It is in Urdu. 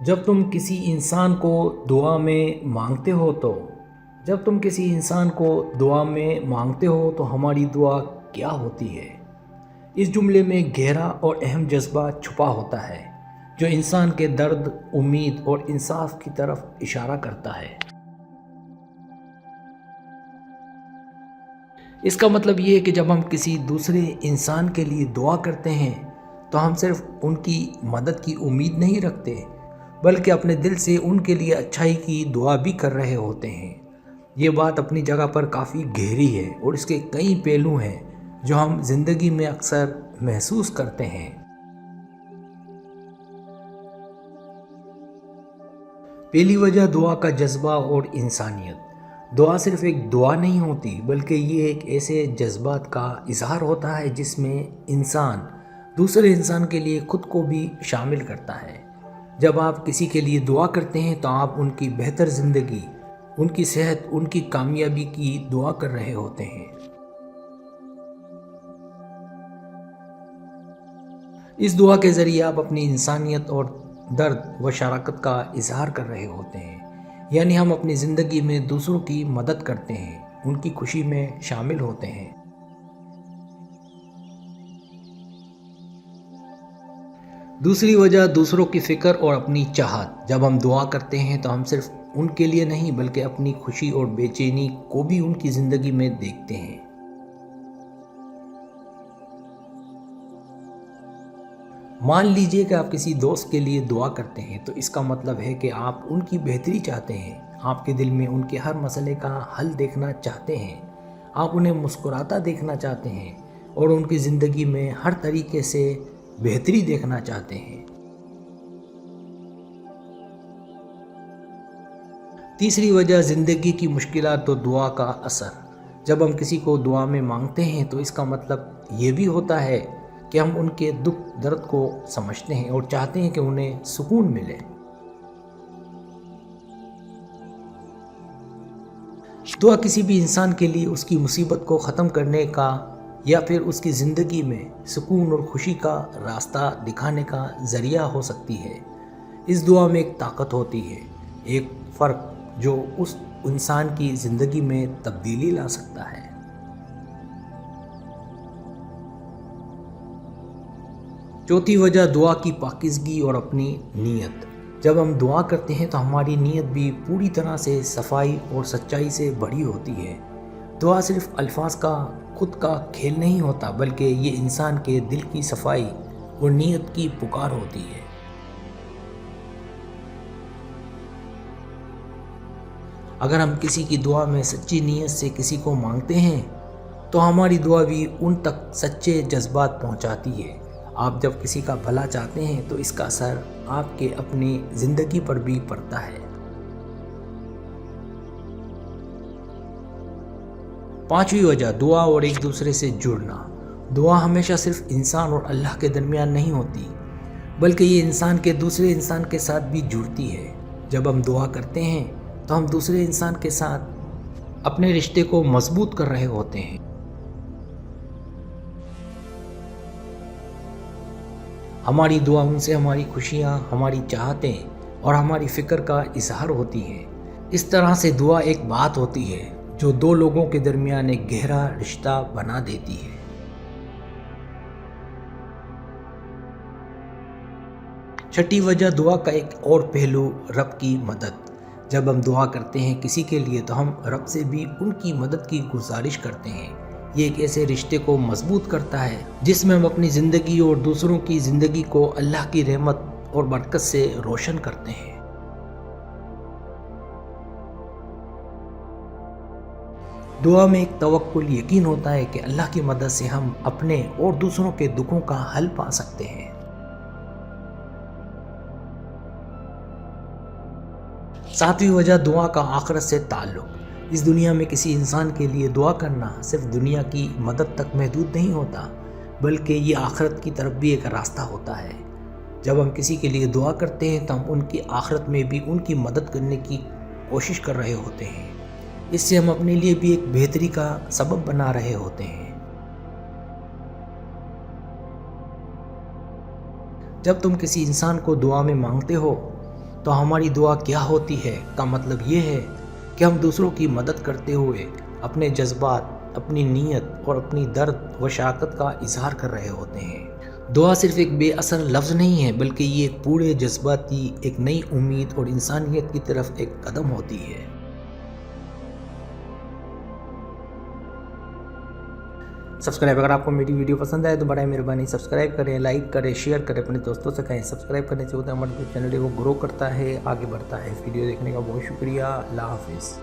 جب تم کسی انسان کو دعا میں مانگتے ہو تو جب تم کسی انسان کو دعا میں مانگتے ہو تو ہماری دعا کیا ہوتی ہے؟ اس جملے میں گہرا اور اہم جذبہ چھپا ہوتا ہے جو انسان کے درد، امید اور انصاف کی طرف اشارہ کرتا ہے۔ اس کا مطلب یہ ہے کہ جب ہم کسی دوسرے انسان کے لیے دعا کرتے ہیں تو ہم صرف ان کی مدد کی امید نہیں رکھتے بلکہ اپنے دل سے ان کے لیے اچھائی کی دعا بھی کر رہے ہوتے ہیں۔ یہ بات اپنی جگہ پر کافی گہری ہے اور اس کے کئی پہلو ہیں جو ہم زندگی میں اکثر محسوس کرتے ہیں۔ پہلی وجہ دعا کا جذبہ اور انسانیت۔ دعا صرف ایک دعا نہیں ہوتی بلکہ یہ ایک ایسے جذبات کا اظہار ہوتا ہے جس میں انسان دوسرے انسان کے لیے خود کو بھی شامل کرتا ہے۔ جب آپ کسی کے لیے دعا کرتے ہیں تو آپ ان کی بہتر زندگی، ان کی صحت، ان کی کامیابی کی دعا کر رہے ہوتے ہیں۔ اس دعا کے ذریعے آپ اپنی انسانیت اور درد و شراکت کا اظہار کر رہے ہوتے ہیں، یعنی ہم اپنی زندگی میں دوسروں کی مدد کرتے ہیں، ان کی خوشی میں شامل ہوتے ہیں۔ دوسری وجہ دوسروں کی فکر اور اپنی چاہت۔ جب ہم دعا کرتے ہیں تو ہم صرف ان کے لیے نہیں بلکہ اپنی خوشی اور بے چینی کو بھی ان کی زندگی میں دیکھتے ہیں۔ مان لیجئے کہ آپ کسی دوست کے لیے دعا کرتے ہیں تو اس کا مطلب ہے کہ آپ ان کی بہتری چاہتے ہیں، آپ کے دل میں ان کے ہر مسئلے کا حل دیکھنا چاہتے ہیں، آپ انہیں مسکراتا دیکھنا چاہتے ہیں اور ان کی زندگی میں ہر طریقے سے بہتری دیکھنا چاہتے ہیں۔ تیسری وجہ زندگی کی مشکلات اور دعا کا اثر۔ جب ہم کسی کو دعا میں مانگتے ہیں تو اس کا مطلب یہ بھی ہوتا ہے کہ ہم ان کے دکھ درد کو سمجھتے ہیں اور چاہتے ہیں کہ انہیں سکون ملے۔ دعا کسی بھی انسان کے لیے اس کی مصیبت کو ختم کرنے کا یا پھر اس کی زندگی میں سکون اور خوشی کا راستہ دکھانے کا ذریعہ ہو سکتی ہے۔ اس دعا میں ایک طاقت ہوتی ہے، ایک فرق جو اس انسان کی زندگی میں تبدیلی لا سکتا ہے۔ چوتھی وجہ دعا کی پاکیزگی اور اپنی نیت۔ جب ہم دعا کرتے ہیں تو ہماری نیت بھی پوری طرح سے صفائی اور سچائی سے بھری ہوتی ہے۔ دعا صرف الفاظ کا خود کا کھیل نہیں ہوتا بلکہ یہ انسان کے دل کی صفائی اور نیت کی پکار ہوتی ہے۔ اگر ہم کسی کی دعا میں سچی نیت سے کسی کو مانگتے ہیں تو ہماری دعا بھی ان تک سچے جذبات پہنچاتی ہے۔ آپ جب کسی کا بھلا چاہتے ہیں تو اس کا اثر آپ کے اپنی زندگی پر بھی پڑتا ہے۔ پانچویں وجہ دعا اور ایک دوسرے سے جڑنا۔ دعا ہمیشہ صرف انسان اور اللہ کے درمیان نہیں ہوتی بلکہ یہ انسان کے دوسرے انسان کے ساتھ بھی جڑتی ہے۔ جب ہم دعا کرتے ہیں تو ہم دوسرے انسان کے ساتھ اپنے رشتے کو مضبوط کر رہے ہوتے ہیں۔ ہماری دعا ان سے ہماری خوشیاں، ہماری چاہتیں اور ہماری فکر کا اظہار ہوتی ہے۔ اس طرح سے دعا ایک بات ہوتی ہے جو دو لوگوں کے درمیان ایک گہرا رشتہ بنا دیتی ہے۔ چھٹی وجہ دعا کا ایک اور پہلو، رب کی مدد۔ جب ہم دعا کرتے ہیں کسی کے لیے تو ہم رب سے بھی ان کی مدد کی گزارش کرتے ہیں۔ یہ ایک ایسے رشتے کو مضبوط کرتا ہے جس میں ہم اپنی زندگی اور دوسروں کی زندگی کو اللہ کی رحمت اور برکت سے روشن کرتے ہیں۔ دعا میں ایک توکل، یقین ہوتا ہے کہ اللہ کی مدد سے ہم اپنے اور دوسروں کے دکھوں کا حل پا سکتے ہیں۔ ساتویں وجہ دعا کا آخرت سے تعلق۔ اس دنیا میں کسی انسان کے لیے دعا کرنا صرف دنیا کی مدد تک محدود نہیں ہوتا بلکہ یہ آخرت کی طرف بھی ایک راستہ ہوتا ہے۔ جب ہم کسی کے لیے دعا کرتے ہیں تو ہم ان کی آخرت میں بھی ان کی مدد کرنے کی کوشش کر رہے ہوتے ہیں۔ اس سے ہم اپنے لیے بھی ایک بہتری کا سبب بنا رہے ہوتے ہیں۔ جب تم کسی انسان کو دعا میں مانگتے ہو تو ہماری دعا کیا ہوتی ہے کا مطلب یہ ہے کہ ہم دوسروں کی مدد کرتے ہوئے اپنے جذبات، اپنی نیت اور اپنی درد و شفقت کا اظہار کر رہے ہوتے ہیں۔ دعا صرف ایک بے اثر لفظ نہیں ہے، بلکہ یہ ایک پورے جذباتی، ایک نئی امید اور انسانیت کی طرف ایک قدم ہوتی ہے۔ سبسکرائب، اگر آپ کو میری ویڈیو پسند آئے تو برائے مہربانی سبسکرائب کریں، لائک کریں، شیئر کریں، اپنے دوستوں سے کہیں۔ سبسکرائب کرنے سے ہوتا ہے ہمارے چینل کو گرو کرتا ہے، آگے بڑھتا ہے۔ ویڈیو دیکھنے کا بہت شکریہ۔ اللہ حافظ۔